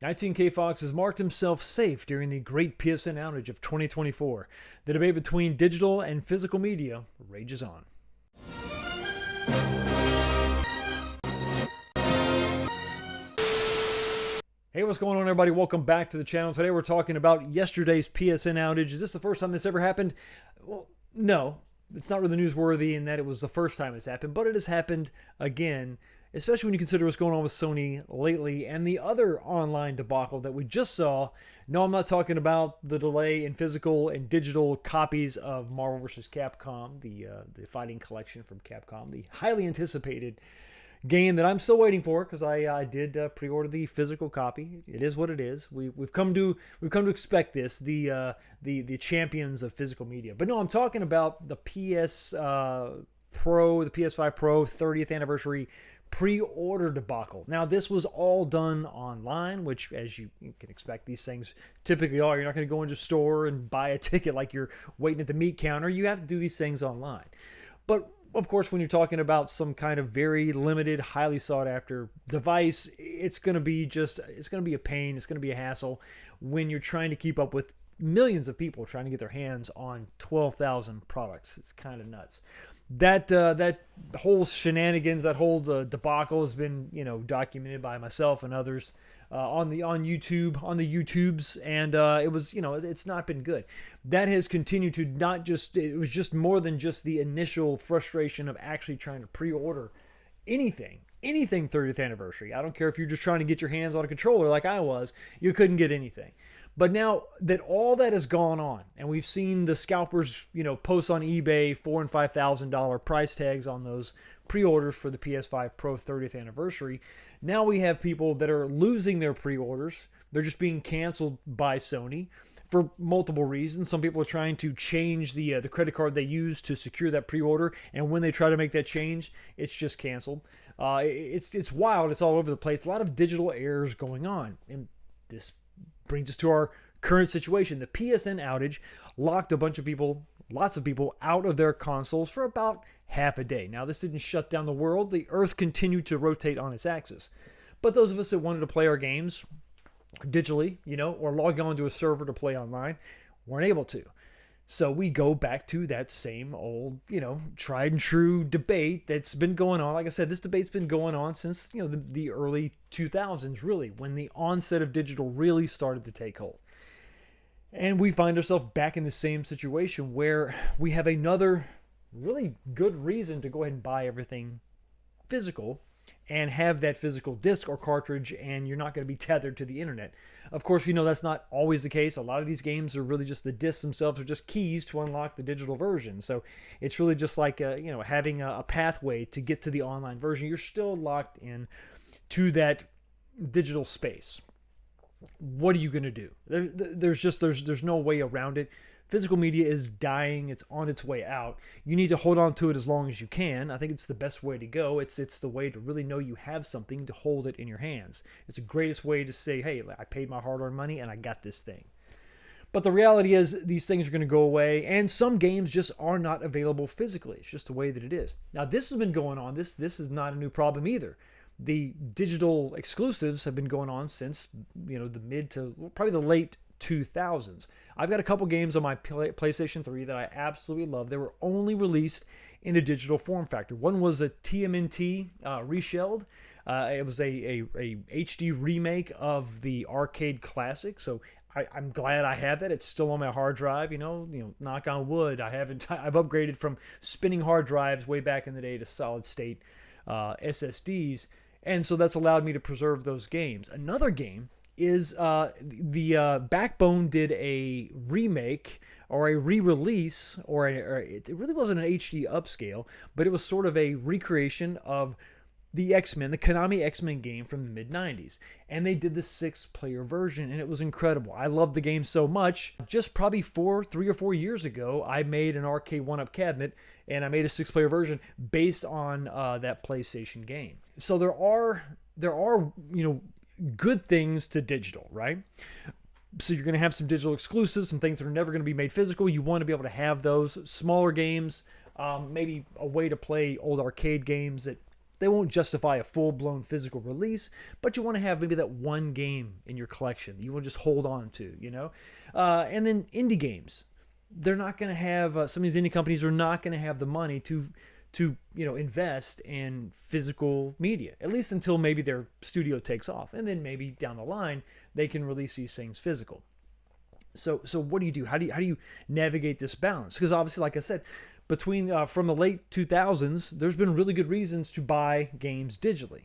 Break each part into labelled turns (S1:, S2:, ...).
S1: 19K Fox has marked himself safe during the great PSN outage of 2024. The debate between digital and physical media rages on. Hey, what's going on, everybody? Welcome back to the channel. Today we're talking about yesterday's PSN outage. Is this the first time this ever happened? Well, no. It's not really newsworthy in that it was the first time it's happened, but it has happened again, especially when you consider what's going on with Sony lately and the other online debacle that we just saw. No, I'm not talking about the delay in physical and digital copies of Marvel vs. Capcom, the fighting collection from Capcom, the highly anticipated game that I'm still waiting for because I did pre-order the physical copy. It is what it is. We've come to expect this. The champions of physical media. But no, I'm talking about the PS5 Pro 30th anniversary pre-order debacle. Now, this was all done online, which, as you can expect, these things typically are. You're not going to go into a store and buy a ticket like you're waiting at the meat counter. You have to do these things online. But of course, when you're talking about some kind of very limited, highly sought after device, it's going to be a pain. It's going to be a hassle when you're trying to keep up with millions of people trying to get their hands on 12,000 products. It's kind of nuts. That whole shenanigans, that whole debacle has been, documented by myself and others on the YouTubes, and it was, it's not been good. That has continued to it was just more than just the initial frustration of actually trying to pre-order anything 30th anniversary. I don't care if you're just trying to get your hands on a controller like I was, you couldn't get anything. But now that all that has gone on, and we've seen the scalpers, post on eBay $4,000 and $5,000 price tags on those pre-orders for the PS5 Pro 30th anniversary, now we have people that are losing their pre-orders. They're just being canceled by Sony for multiple reasons. Some people are trying to change the credit card they use to secure that pre-order, and when they try to make that change, it's just canceled. It's wild. It's all over the place. A lot of digital errors going on, and this brings us to our current situation. The PSN outage locked lots of people out of their consoles for about half a day. Now, this didn't shut down the world. The Earth continued to rotate on its axis. But those of us that wanted to play our games digitally, or log on to a server to play online, weren't able to. So we go back to that same old, tried and true debate that's been going on. Like I said, this debate's been going on since, the early 2000s, really, when the onset of digital really started to take hold. And we find ourselves back in the same situation where we have another really good reason to go ahead and buy everything physical and have that physical disc or cartridge, and you're not going to be tethered to the internet. Of course, that's not always the case. A lot of these games are really just the discs themselves are just keys to unlock the digital version. So it's really just like having a pathway to get to the online version. You're still locked in to that digital space. What are you going to do? There's no way around it. Physical media is dying. It's on its way out. You need to hold on to it as long as you can. I think it's the best way to go. It's the way to really know you have something, to hold it in your hands. It's the greatest way to say, hey, I paid my hard-earned money and I got this thing. But the reality is these things are going to go away, and some games just are not available physically. It's just the way that it is. Now, this has been going on. This is not a new problem either. The digital exclusives have been going on since, the mid to probably the late 2000s. I've got a couple games on my PlayStation 3 that I absolutely love. They were only released in a digital form factor. One was a TMNT reshelled. It was a HD remake of the arcade classic. So I'm glad I have that. It's still on my hard drive. Knock on wood. I've upgraded from spinning hard drives way back in the day to solid state SSDs, and so that's allowed me to preserve those games. Another game is the Backbone did a remake or a re-release, or it really wasn't an HD upscale, but it was sort of a recreation of the X-Men, the Konami X-Men game from the mid-90s. And they did the 6-player version, and it was incredible. I loved the game so much. Just probably 3 or 4 years ago, I made an arcade 1-up cabinet, and I made a 6-player version based on that PlayStation game. So there are good things to digital, right? So you're going to have some digital exclusives, some things that are never going to be made physical. You want to be able to have those smaller games, maybe a way to play old arcade games that They won't justify a full-blown physical release, but you want to have maybe that one game in your collection that you want to just hold on to, And then indie games. They're not going to have, some of these indie companies are not going to have the money to invest in physical media, at least until maybe their studio takes off. And then maybe down the line, they can release these things physical. So what do you do? How do you navigate this balance? Because obviously, like I said, between from the late 2000s, there's been really good reasons to buy games digitally.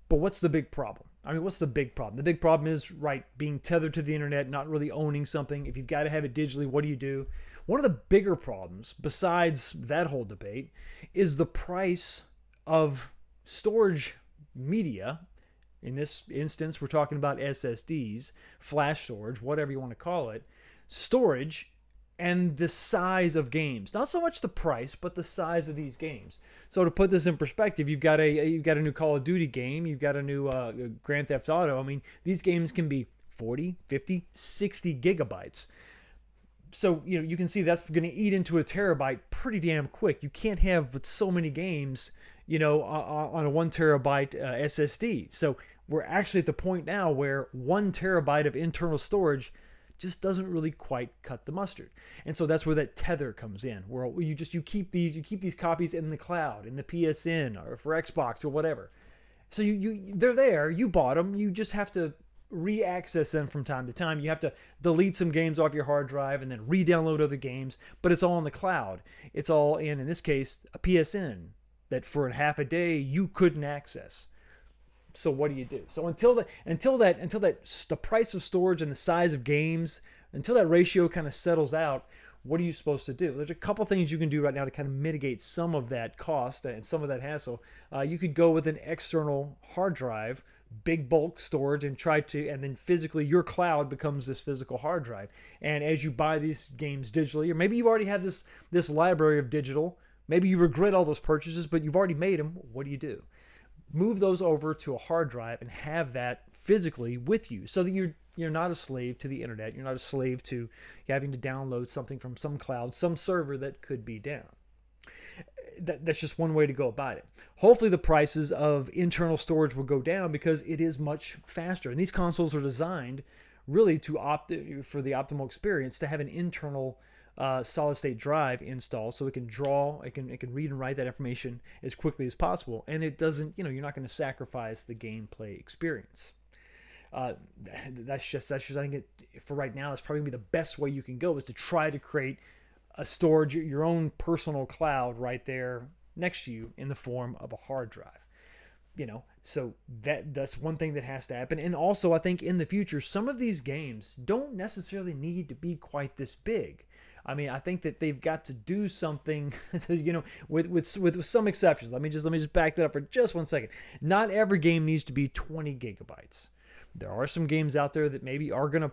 S1: But what's the big problem? What's the big problem? The big problem is, being tethered to the internet, not really owning something. If you've got to have it digitally, what do you do? One of the bigger problems, besides that whole debate, is the price of storage media. In this instance, we're talking about SSDs, flash storage, whatever you want to call it, storage, and the size of games. Not so much the price, but the size of these games. So to put this in perspective, you've got a new Call of Duty game, you've got a new Grand Theft Auto. These games can be 40, 50, 60 gigabytes. So you can see that's going to eat into a terabyte pretty damn quick. You can't have but so many games, on a 1 terabyte SSD. So we're actually at the point now where 1 terabyte of internal storage just doesn't really quite cut the mustard. And so that's where that tether comes in, where you keep these copies in the cloud, in the PSN, or for Xbox or whatever. So they're there, you bought them, you just have to re-access them from time to time. You have to delete some games off your hard drive and then re-download other games, but it's all in the cloud. It's all in this case, a PSN that for half a day you couldn't access. So what do you do? So until the price of storage and the size of games, until that ratio kind of settles out, what are you supposed to do? There's a couple things you can do right now to kind of mitigate some of that cost and some of that hassle. You could go with an external hard drive, big bulk storage, and then physically your cloud becomes this physical hard drive. And as you buy these games digitally, or maybe you already have this library of digital, maybe you regret all those purchases, but you've already made them. What do? Move those over to a hard drive and have that physically with you, so that you're not a slave to the internet. You're not a slave to having to download something from some cloud, some server that could be down. That's just one way to go about it. Hopefully the prices of internal storage will go down because it is much faster. And these consoles are designed really for the optimal experience to have an internal solid state drive installed, so it can read and write that information as quickly as possible, and it doesn't, you're not going to sacrifice the gameplay experience. That's just I think for right now, that's probably gonna be the best way you can go, is to try to create a storage, your own personal cloud right there next to you in the form of a hard drive. So that's one thing that has to happen. And also, I think in the future, some of these games don't necessarily need to be quite this big. I think that they've got to do something, with some exceptions. Let me just back that up for just 1 second. Not every game needs to be 20 gigabytes. There are some games out there that maybe are going to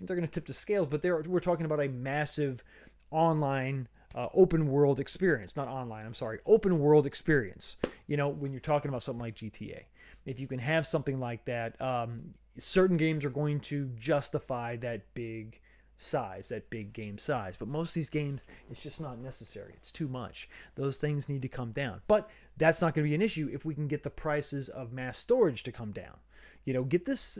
S1: they're going to tip the scales, but we're talking about a massive online open world experience. Not online, I'm sorry, open world experience. When you're talking about something like GTA, if you can have something like that, certain games are going to justify that big size, that big game size. But most of these games, it's just not necessary. It's too much. Those things need to come down. But that's not going to be an issue if we can get the prices of mass storage to come down. Get this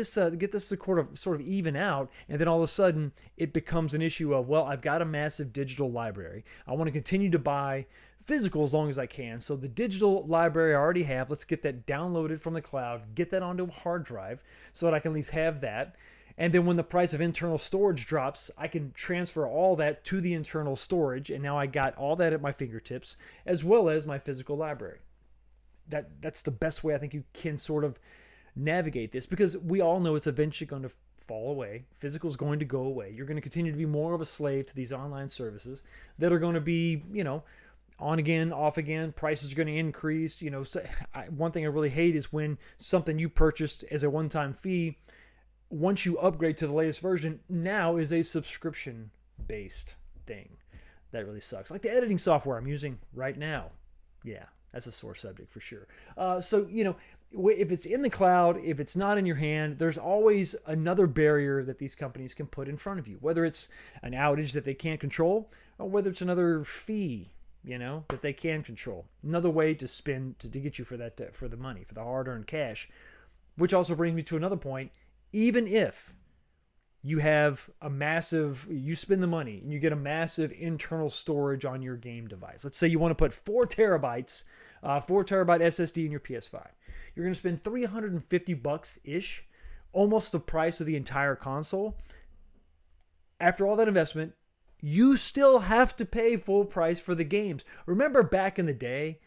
S1: sort of even out, and then all of a sudden it becomes an issue of, well, I've got a massive digital library. I want to continue to buy physical as long as I can. So the digital library I already have, let's get that downloaded from the cloud, get that onto a hard drive so that I can at least have that. And then when the price of internal storage drops, I can transfer all that to the internal storage, and now I got all that at my fingertips, as well as my physical library. That's the best way I think you can sort of navigate this, because we all know it's eventually going to fall away. Physical is going to go away. You're going to continue to be more of a slave to these online services that are going to be, on again, off again. Prices are going to increase. One thing I really hate is when something you purchased as a one-time fee, once you upgrade to the latest version, now is a subscription-based thing. That really sucks. Like the editing software I'm using right now. Yeah, that's a sore subject for sure. So, if it's in the cloud, if it's not in your hand, there's always another barrier that these companies can put in front of you, whether it's an outage that they can't control, or whether it's another fee that they can control. Another way to spend to get you for that for the money, for the hard-earned cash. Which also brings me to another point. Even if you have you spend the money and you get a massive internal storage on your game device. Let's say you want to put 4 terabyte SSD in your PS5. You're going to spend $350-ish, almost the price of the entire console. After all that investment, you still have to pay full price for the games. Remember back in the day,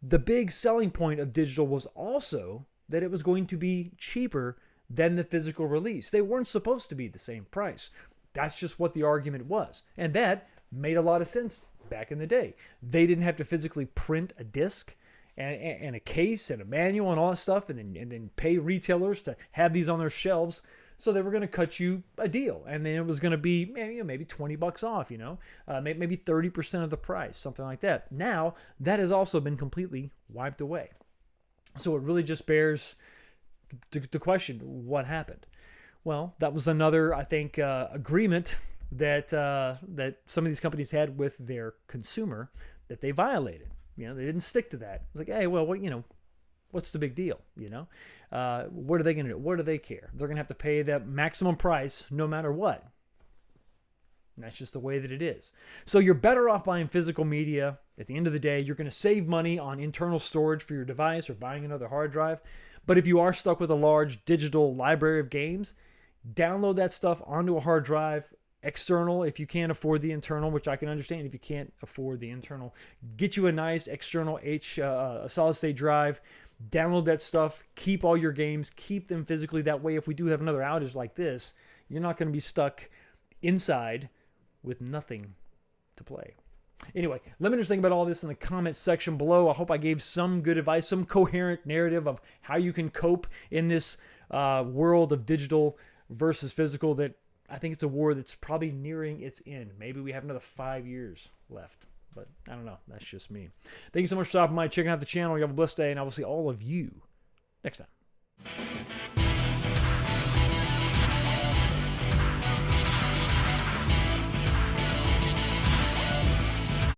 S1: the big selling point of digital was also that it was going to be cheaper than the physical release. They weren't supposed to be the same price. That's just what the argument was. And that made a lot of sense back in the day. They didn't have to physically print a disc and a case and a manual and all that stuff and then pay retailers to have these on their shelves. So they were going to cut you a deal. And then it was going to be maybe $20 off, maybe 30% of the price, something like that. Now, that has also been completely wiped away. So it really just bears the question, what happened? Well, that was another, I think, agreement that some of these companies had with their consumer that they violated. They didn't stick to that. It's like, hey, well, what's the big deal? What are they going to do? What do they care? They're going to have to pay that maximum price no matter what. And that's just the way that it is. So you're better off buying physical media. At the end of the day, you're going to save money on internal storage for your device or buying another hard drive. But if you are stuck with a large digital library of games, download that stuff onto a hard drive, external if you can't afford the internal, which I can understand if you can't afford the internal. Get you a nice external solid-state drive. Download that stuff. Keep all your games. Keep them physically. That way, if we do have another outage like this, you're not going to be stuck inside with nothing to play. Anyway, let me know what you think about all this in the comments section below. I hope I gave some good advice, some coherent narrative of how you can cope in this world of digital versus physical that I think it's a war that's probably nearing its end. Maybe we have another 5 years left, but I don't know. That's just me. Thank you so much for stopping by, checking out the channel. You have a blessed day, and I will see all of you next time.